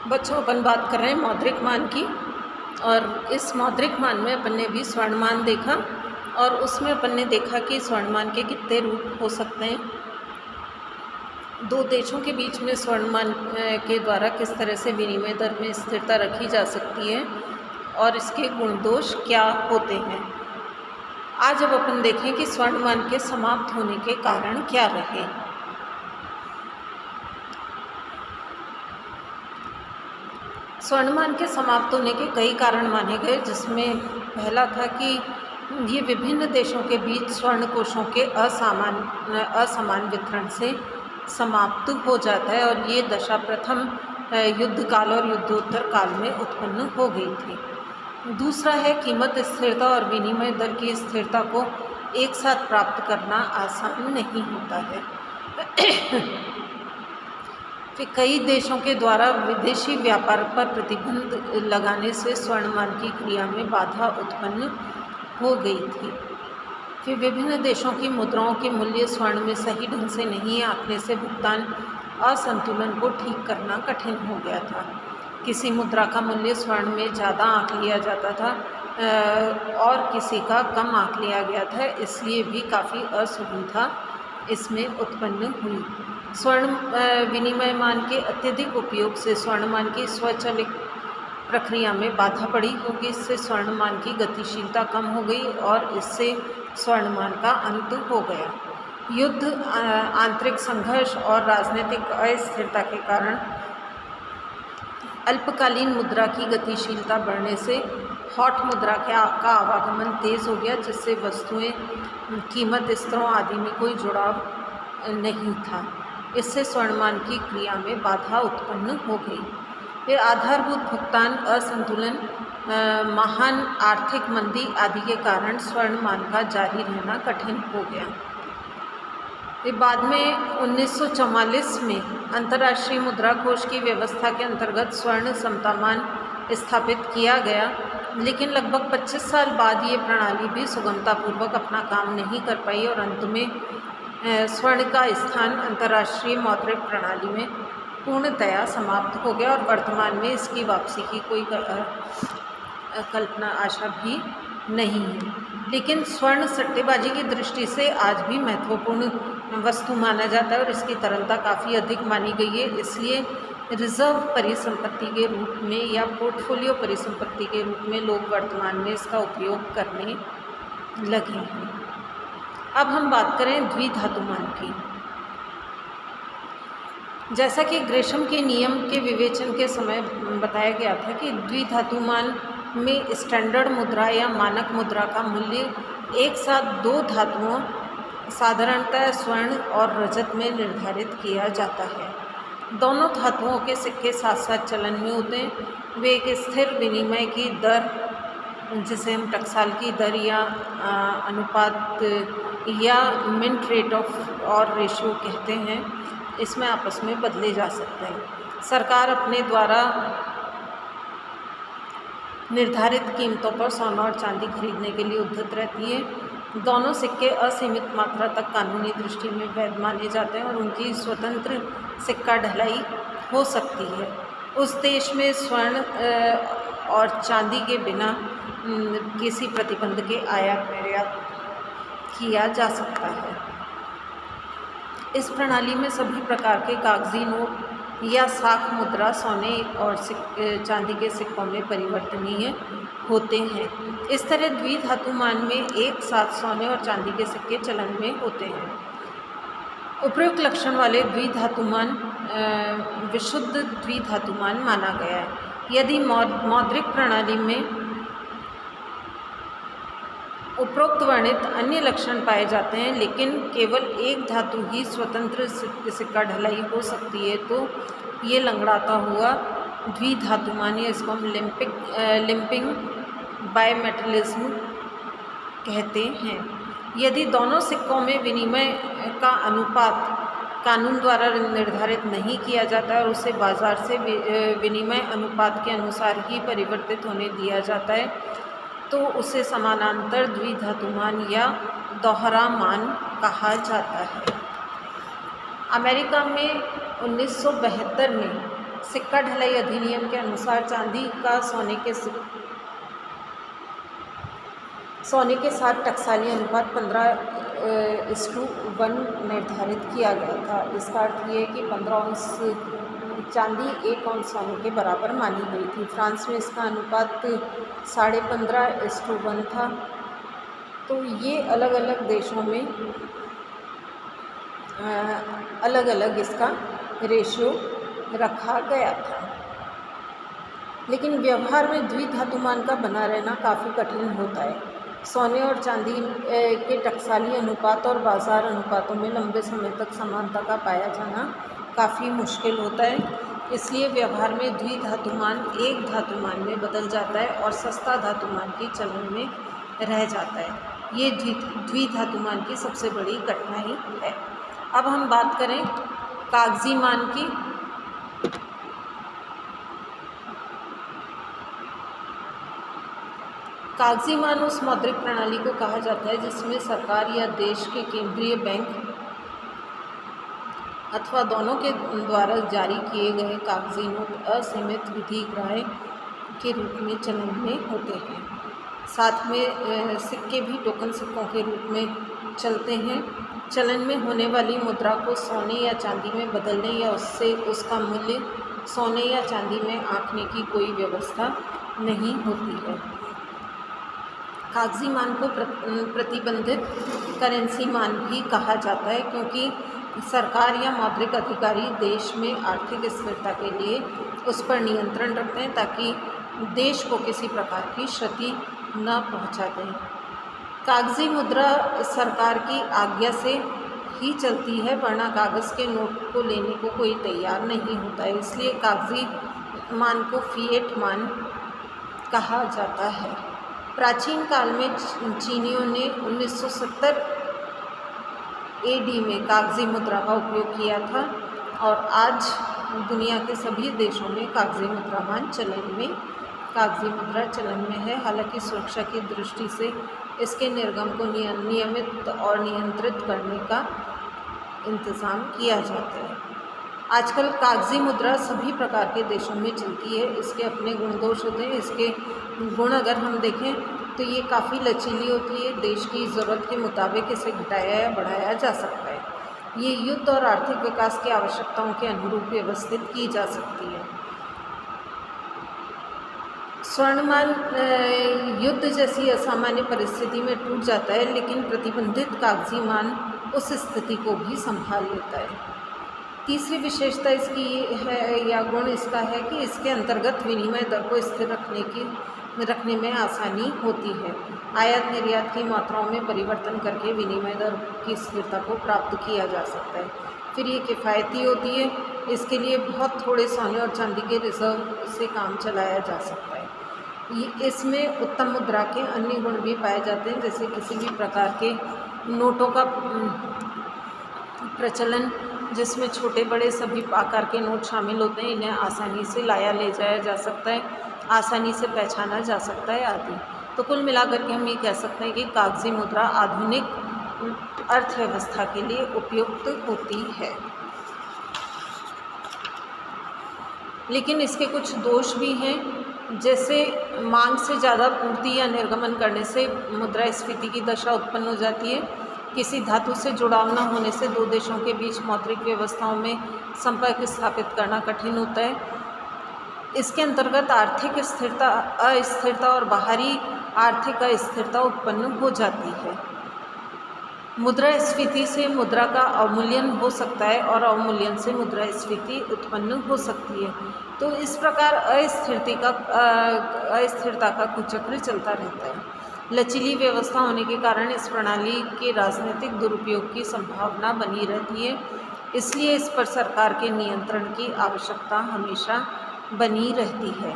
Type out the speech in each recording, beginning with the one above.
बच्चों, अपन बात कर रहे हैं मौद्रिक मान की। और इस मौद्रिक मान में अपन ने भी स्वर्णमान देखा और उसमें अपन ने देखा कि स्वर्णमान के कितने रूप हो सकते हैं। दो देशों के बीच में स्वर्णमान के द्वारा किस तरह से विनिमय दर में स्थिरता रखी जा सकती है और इसके गुण दोष क्या होते हैं। आज अब अपन देखें कि स्वर्णमान के समाप्त होने के कारण क्या रहे। स्वर्णमान के समाप्त होने के कई कारण माने गए, जिसमें पहला था कि ये विभिन्न देशों के बीच स्वर्ण कोषों के असमान वितरण से समाप्त हो जाता है और ये दशा प्रथम युद्ध काल और युद्धोत्तर काल में उत्पन्न हो गई थी। दूसरा है कीमत स्थिरता और विनिमय दर की स्थिरता को एक साथ प्राप्त करना आसान नहीं होता है। फिर कई देशों के द्वारा विदेशी व्यापार पर प्रतिबंध लगाने से स्वर्णमान की क्रिया में बाधा उत्पन्न हो गई थी। फिर विभिन्न देशों की मुद्राओं के मूल्य स्वर्ण में सही ढंग से नहीं आंकने से भुगतान असंतुलन को ठीक करना कठिन हो गया था। किसी मुद्रा का मूल्य स्वर्ण में ज़्यादा आंक लिया जाता था और किसी का कम आंक लिया गया था, इसलिए भी काफ़ी असुविधा इसमें उत्पन्न हुई। स्वर्ण विनिमयमान के अत्यधिक उपयोग से स्वर्णमान की स्वचालित प्रक्रिया में बाधा पड़ी, क्योंकि इससे स्वर्णमान की गतिशीलता कम हो गई और इससे स्वर्णमान का अंत हो गया। युद्ध, आंतरिक संघर्ष और राजनीतिक अस्थिरता के कारण अल्पकालीन मुद्रा की गतिशीलता बढ़ने से हॉट मुद्रा का आवागमन तेज़ हो गया, जिससे वस्तुएं, कीमत स्तरों आदि में कोई जुड़ाव नहीं था। इससे स्वर्णमान की क्रिया में बाधा उत्पन्न हो गई। फिर आधारभूत भुगतान असंतुलन, महान आर्थिक मंदी आदि के कारण स्वर्णमान का जारी रहना कठिन हो गया। फिर बाद में 1944 में अंतर्राष्ट्रीय मुद्रा कोष की व्यवस्था के अंतर्गत स्वर्ण समतामान स्थापित किया गया, लेकिन लगभग 25 साल बाद ये प्रणाली भी सुगमतापूर्वक अपना काम नहीं कर पाई और अंत में स्वर्ण का स्थान अंतर्राष्ट्रीय मौद्रिक प्रणाली में पूर्णतया समाप्त हो गया और वर्तमान में इसकी वापसी की कोई कल्पना आशा भी नहीं है। लेकिन स्वर्ण सट्टेबाजी की दृष्टि से आज भी महत्वपूर्ण वस्तु माना जाता है और इसकी तरलता काफ़ी अधिक मानी गई है। इसलिए रिजर्व परिसंपत्ति के रूप में या पोर्टफोलियो परिसंपत्ति के रूप में लोग वर्तमान में इसका उपयोग करने लगे हैं। अब हम बात करें द्विधातुमान की। जैसा कि ग्रेशम के नियम के विवेचन के समय बताया गया था कि द्विधातुमान में स्टैंडर्ड मुद्रा या मानक मुद्रा का मूल्य एक साथ दो धातुओं, साधारणतः स्वर्ण और रजत में निर्धारित किया जाता है। दोनों धातुओं के सिक्के साथ साथ चलन में होते हैं। वे एक स्थिर विनिमय की दर, जिसे हम टकसाल की दर या अनुपात या मिंट रेट ऑफ और रेशियो कहते हैं, इसमें आपस में बदले जा सकते हैं। सरकार अपने द्वारा निर्धारित कीमतों पर सोना और चांदी खरीदने के लिए उद्धत रहती है। दोनों सिक्के असीमित मात्रा तक कानूनी दृष्टि में वैध माने जाते हैं और उनकी स्वतंत्र सिक्का ढलाई हो सकती है। उस देश में स्वर्ण और चांदी के बिना किसी प्रतिबंध के आयात निर्यात किया जा सकता है। इस प्रणाली में सभी प्रकार के कागजी नोट या साख मुद्रा सोने और चांदी के सिक्कों में परिवर्तनीय होते हैं। इस तरह द्विधातुमान में एक साथ सोने और चांदी के सिक्के चलन में होते हैं। उपयुक्त लक्षण वाले द्विधातुमान विशुद्ध द्विधातुमान माना गया है। यदि मौद्रिक प्रणाली में उपरोक्त वर्णित अन्य लक्षण पाए जाते हैं, लेकिन केवल एक धातु ही स्वतंत्र सिक्का ढलाई हो सकती है, तो ये लंगड़ाता हुआ द्विधातुमान, या इसको हम लिंपिंग बायमेटलिज्म कहते हैं। यदि दोनों सिक्कों में विनिमय का अनुपात कानून द्वारा निर्धारित नहीं किया जाता और उसे बाजार से विनिमय अनुपात के अनुसार ही परिवर्तित होने दिया जाता है, तो उसे समानांतर द्विधातुमान या दोहरा मान कहा जाता है। अमेरिका में 1972 में सिक्का ढलाई अधिनियम के अनुसार चांदी का सोने के साथ टकसाली अनुपात 15:1 निर्धारित किया गया था। इसका अर्थ ये है कि 15 औंस चांदी 1 औंस सोने के बराबर मानी गई थी। फ्रांस में इसका अनुपात 15.5:1 था। तो ये अलग अलग देशों में अलग अलग इसका रेशियो रखा गया था। लेकिन व्यवहार में द्विधातुमान का बना रहना काफ़ी कठिन होता है। सोने और चांदी के टकसाली अनुपात और बाज़ार अनुपातों में लंबे समय तक समानता का पाया जाना काफ़ी मुश्किल होता है। इसलिए व्यवहार में द्विधातुमान एक धातुमान में बदल जाता है और सस्ता धातुमान की चलन में रह जाता है। ये द्विधातुमान की सबसे बड़ी कठिनाई है। अब हम बात करें कागजी मान की। कागजी मान उस मौद्रिक प्रणाली को कहा जाता है जिसमें सरकार या देश के केंद्रीय बैंक अथवा दोनों के द्वारा जारी किए गए कागजी नोट असीमित विधिग्राह्य के रूप में चलन में होते हैं। साथ में सिक्के भी टोकन सिक्कों के रूप में चलते हैं। चलन में होने वाली मुद्रा को सोने या चांदी में बदलने या उससे उसका मूल्य सोने या चांदी में आंकने की कोई व्यवस्था नहीं होती है। कागजी मान को प्रतिबंधित करेंसी मान भी कहा जाता है, क्योंकि सरकार या मौद्रिक अधिकारी देश में आर्थिक स्थिरता के लिए उस पर नियंत्रण रखते हैं ताकि देश को किसी प्रकार की क्षति न पहुंचा दें। कागजी मुद्रा सरकार की आज्ञा से ही चलती है, वरना कागज़ के नोट को लेने को कोई तैयार नहीं होता है। इसलिए कागजी मान को फिएट मान कहा जाता है। प्राचीन काल में चीनियों ने 1970 AD में कागजी मुद्रा का उपयोग किया था और आज दुनिया के सभी देशों में कागजी मुद्रा चलन में है। हालांकि सुरक्षा की दृष्टि से इसके निर्गम को नियमित और नियंत्रित करने का इंतज़ाम किया जाता है। आजकल कागजी मुद्रा सभी प्रकार के देशों में चलती है। इसके अपने गुण दोष होते हैं। इसके गुण अगर हम देखें तो ये काफ़ी लचीली होती है। देश की ज़रूरत के मुताबिक इसे घटाया या बढ़ाया जा सकता है। ये युद्ध और आर्थिक विकास की आवश्यकताओं के अनुरूप व्यवस्थित की जा सकती है। स्वर्णमान युद्ध जैसी असामान्य परिस्थिति में टूट जाता है, लेकिन प्रतिबंधित कागजी मान उस स्थिति को भी संभाल लेता है। तीसरी विशेषता इसकी ये है या गुण इसका है कि इसके अंतर्गत विनिमय दर को स्थिर रखने में आसानी होती है। आयात निर्यात की मात्राओं में परिवर्तन करके विनिमय दर की स्थिरता को प्राप्त किया जा सकता है। फिर ये किफ़ायती होती है। इसके लिए बहुत थोड़े सोने और चांदी के रिजर्व से काम चलाया जा सकता है। इसमें उत्तम मुद्रा के अन्य गुण भी पाए जाते हैं, जैसे किसी भी प्रकार के नोटों का प्रचलन जिसमें छोटे बड़े सभी आकार के नोट शामिल होते हैं। इन्हें आसानी से लाया ले जाया जा सकता है, आसानी से पहचाना जा सकता है आदि। तो कुल मिलाकर के हम ये कह सकते हैं कि कागजी मुद्रा आधुनिक अर्थव्यवस्था के लिए उपयुक्त होती है। लेकिन इसके कुछ दोष भी हैं, जैसे मांग से ज़्यादा पूर्ति या निर्गमन करने से मुद्रास्फीति की दशा उत्पन्न हो जाती है। किसी धातु से जुड़ाव न होने से दो देशों के बीच मौद्रिक व्यवस्थाओं में संपर्क स्थापित करना कठिन होता है। इसके अंतर्गत आर्थिक अस्थिरता और बाहरी आर्थिक अस्थिरता उत्पन्न हो जाती है। मुद्रास्फीति से मुद्रा का अवमूल्यन हो सकता है और अवमूल्यन से मुद्रास्फीति उत्पन्न हो सकती है। तो इस प्रकार अस्थिरता का कुचक्र चलता रहता है। लचीली व्यवस्था होने के कारण इस प्रणाली के राजनीतिक दुरुपयोग की संभावना बनी रहती है। इसलिए इस पर सरकार के नियंत्रण की आवश्यकता हमेशा बनी रहती है।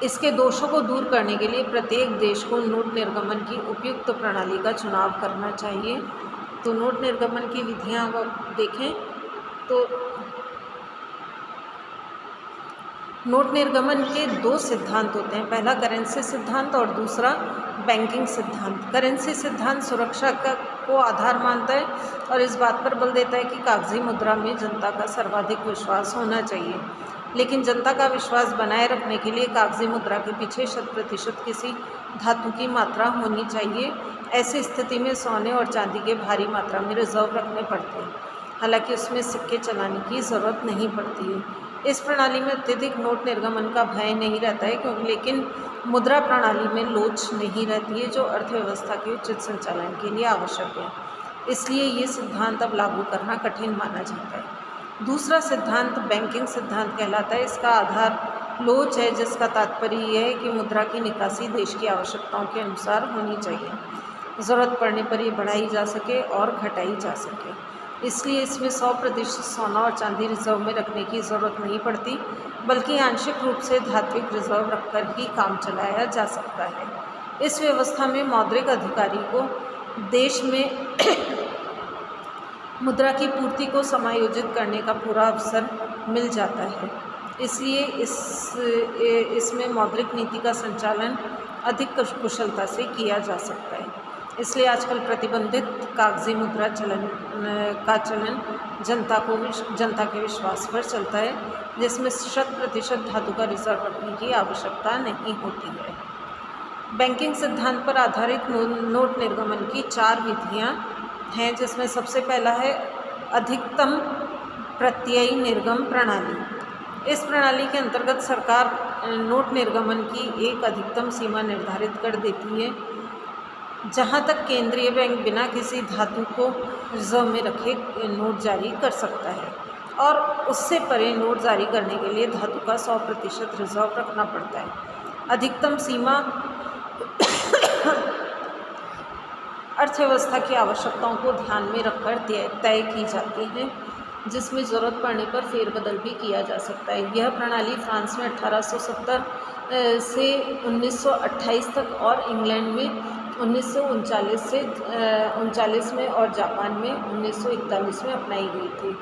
इसके दोषों को दूर करने के लिए प्रत्येक देश को नोट निर्गमन की उपयुक्त प्रणाली का चुनाव करना चाहिए। तो नोट निर्गमन की विधियां अगर देखें तो नोट निर्गमन के दो सिद्धांत होते हैं, पहला करेंसी सिद्धांत और दूसरा बैंकिंग सिद्धांत। करेंसी सिद्धांत सुरक्षा को आधार मानता है और इस बात पर बल देता है कि कागजी मुद्रा में जनता का सर्वाधिक विश्वास होना चाहिए, लेकिन जनता का विश्वास बनाए रखने के लिए कागजी मुद्रा के पीछे 100% किसी धातु की मात्रा होनी चाहिए। ऐसी स्थिति में सोने और चांदी के भारी मात्रा में रिजर्व रखने पड़ते हैं, हालांकि उसमें सिक्के चलाने की ज़रूरत नहीं पड़ती है। इस प्रणाली में अत्यधिक नोट निर्गमन का भय नहीं रहता है, क्योंकि लेकिन मुद्रा प्रणाली में लोच नहीं रहती है, जो अर्थव्यवस्था के उचित संचालन के लिए आवश्यक है। इसलिए ये सिद्धांत अब लागू करना कठिन माना जाता है। दूसरा सिद्धांत बैंकिंग सिद्धांत कहलाता है। इसका आधार लोच है, जिसका तात्पर्य यह है कि मुद्रा की निकासी देश की आवश्यकताओं के अनुसार होनी चाहिए, ज़रूरत पड़ने पर ये बढ़ाई जा सके और घटाई जा सके। इसलिए इसमें 100% सोना और चांदी रिजर्व में रखने की ज़रूरत नहीं पड़ती, बल्कि आंशिक रूप से धात्विक रिजर्व रखकर ही काम चलाया जा सकता है। इस व्यवस्था में मौद्रिक अधिकारी को देश में मुद्रा की पूर्ति को समायोजित करने का पूरा अवसर मिल जाता है। इसलिए इसमें मौद्रिक नीति का संचालन अधिक कुशलता से किया जा सकता है। इसलिए आजकल प्रतिबंधित कागजी मुद्रा चलन जनता के विश्वास पर चलता है, जिसमें 100% धातु का रिजर्व रखने की आवश्यकता नहीं होती है। बैंकिंग सिद्धांत पर आधारित नोट निर्गमन की 4 विधियां हैं, जिसमें सबसे पहला है अधिकतम प्रत्ययी निर्गम प्रणाली। इस प्रणाली के अंतर्गत सरकार नोट निर्गमन की एक अधिकतम सीमा निर्धारित कर देती है, जहां तक केंद्रीय बैंक बिना किसी धातु को रिजर्व में रखे नोट जारी कर सकता है, और उससे परे नोट जारी करने के लिए धातु का 100% रिजर्व रखना पड़ता है। अधिकतम सीमा अर्थव्यवस्था की आवश्यकताओं को ध्यान में रखकर तय की जाती है, जिसमें ज़रूरत पड़ने पर फेरबदल भी किया जा सकता है। यह प्रणाली फ्रांस में 1870 से 1928 तक और इंग्लैंड में 1939 में और जापान में 1941 में अपनाई गई थी।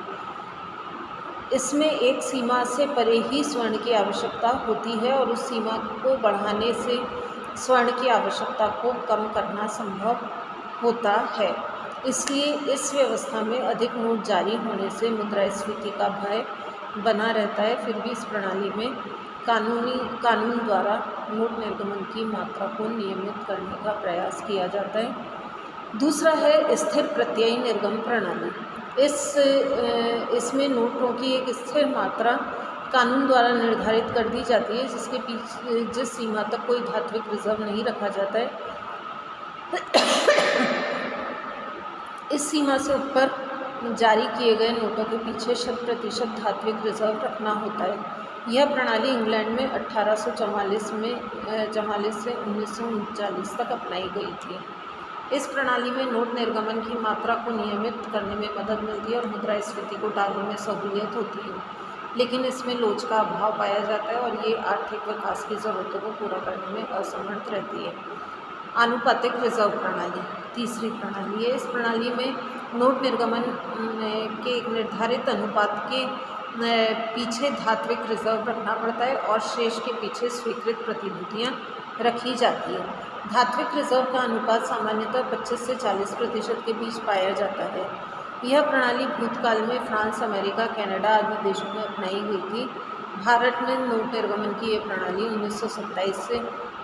इसमें एक सीमा से परे ही स्वर्ण की आवश्यकता होती है, और उस सीमा को बढ़ाने से स्वर्ण की आवश्यकता को कम करना संभव होता है। इसलिए इस व्यवस्था में अधिक नोट जारी होने से मुद्रास्फीति का भय बना रहता है। फिर भी इस प्रणाली में कानून द्वारा नोट निर्गमन की मात्रा को नियमित करने का प्रयास किया जाता है। दूसरा है स्थिर प्रत्ययी निर्गम प्रणाली। इसमें नोटों की एक स्थिर मात्रा कानून द्वारा निर्धारित कर दी जाती है, जिस सीमा तक कोई धात्विक रिजर्व नहीं रखा जाता है। इस सीमा से ऊपर जारी किए गए नोटों के पीछे 100% धात्विक रिजर्व रखना होता है। यह प्रणाली इंग्लैंड में 1844 से 1939 तक अपनाई गई थी। इस प्रणाली में नोट निर्गमन की मात्रा को नियमित करने में मदद मिलती है और मुद्रास्फीति को टालने में सहूलियत होती है, लेकिन इसमें लोच का अभाव पाया जाता है और ये आर्थिक विकास की ज़रूरतों को पूरा करने में असमर्थ रहती है। आनुपातिक रिजर्व प्रणाली तीसरी प्रणाली है। इस प्रणाली में नोट निर्गमन के एक निर्धारित अनुपात के पीछे धात्विक रिजर्व रखना पड़ता है और शेष के पीछे स्वीकृत प्रतिभूतियाँ रखी जाती है। धात्विक रिजर्व का अनुपात सामान्यतः 25 से 40% के बीच पाया जाता है। यह प्रणाली भूतकाल में फ्रांस, अमेरिका, कनाडा आदि देशों में अपनाई गई थी। भारत में नोट निर्गमन की यह प्रणाली 1927 से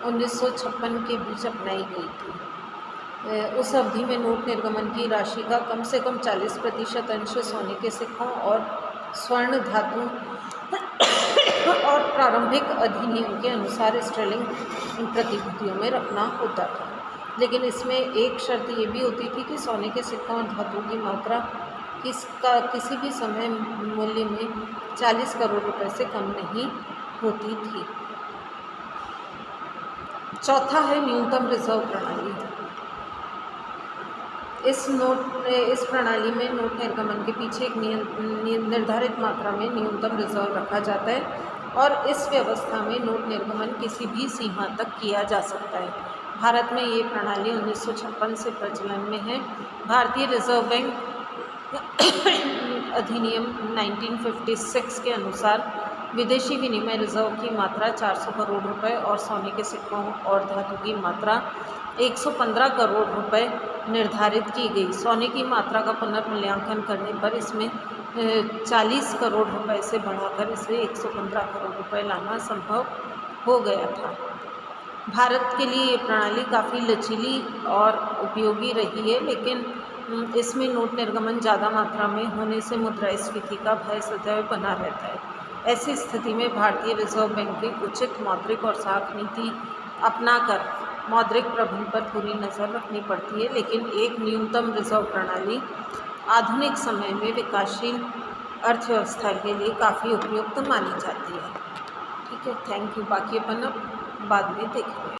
1956 के बीच अपनाई गई थी। उस अवधि में नोट निर्गमन की राशि का कम से कम 40% अंश सोने के सिक्कों और स्वर्ण धातु और प्रारंभिक अधिनियम के अनुसार स्टर्लिंग प्रतिभूतियों में रखना होता था। लेकिन इसमें एक शर्त ये भी होती थी कि सोने के सिक्कों और धातु की मात्रा किसी भी समय मूल्य में 40 करोड़ रुपए से कम नहीं होती थी। चौथा है न्यूनतम रिजर्व प्रणाली। इस प्रणाली में नोट निर्गमन के पीछे एक निर्धारित मात्रा में न्यूनतम रिजर्व रखा जाता है और इस व्यवस्था में नोट निर्गमन किसी भी सीमा तक किया जा सकता है। भारत में ये प्रणाली 1956 से प्रचलन में है। भारतीय रिजर्व बैंक अधिनियम 1956 के अनुसार विदेशी विनिमय रिजर्व की मात्रा 400 करोड़ रुपए और सोने के सिक्कों और धातु की मात्रा 115 करोड़ रुपए निर्धारित की गई। सोने की मात्रा का पुनर्मूल्यांकन करने पर इसमें 40 करोड़ रुपए से बढ़ाकर इसे 115 करोड़ रुपए लाना संभव हो गया था। भारत के लिए ये प्रणाली काफ़ी लचीली और उपयोगी रही है, लेकिन इसमें नोट निर्गमन ज़्यादा मात्रा में होने से मुद्रास्फीति का भय सदैव बना रहता है। ऐसी स्थिति में भारतीय रिजर्व बैंक की उचित मौद्रिक और साख नीति अपनाकर मौद्रिक प्रबंधन पर पूरी नज़र रखनी पड़ती है, लेकिन एक न्यूनतम रिजर्व प्रणाली आधुनिक समय में विकासशील अर्थव्यवस्था के लिए काफ़ी उपयुक्त मानी जाती है। ठीक है, थैंक यू। बाकी अपन अब बाद में देखेंगे।